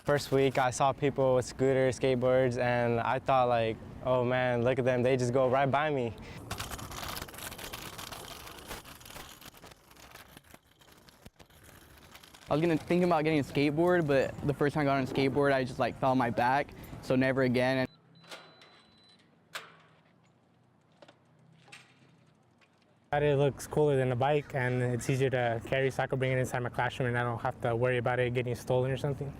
First week, I saw people with scooters, skateboards, and I thought like, oh man, look at them, they just go right by me. I was thinking about getting a skateboard, but the first time I got on a skateboard, I just like fell on my back, so never again. It looks cooler than a bike, and it's easier to carry, so I could bring it inside my classroom and I don't have to worry about it getting stolen or something.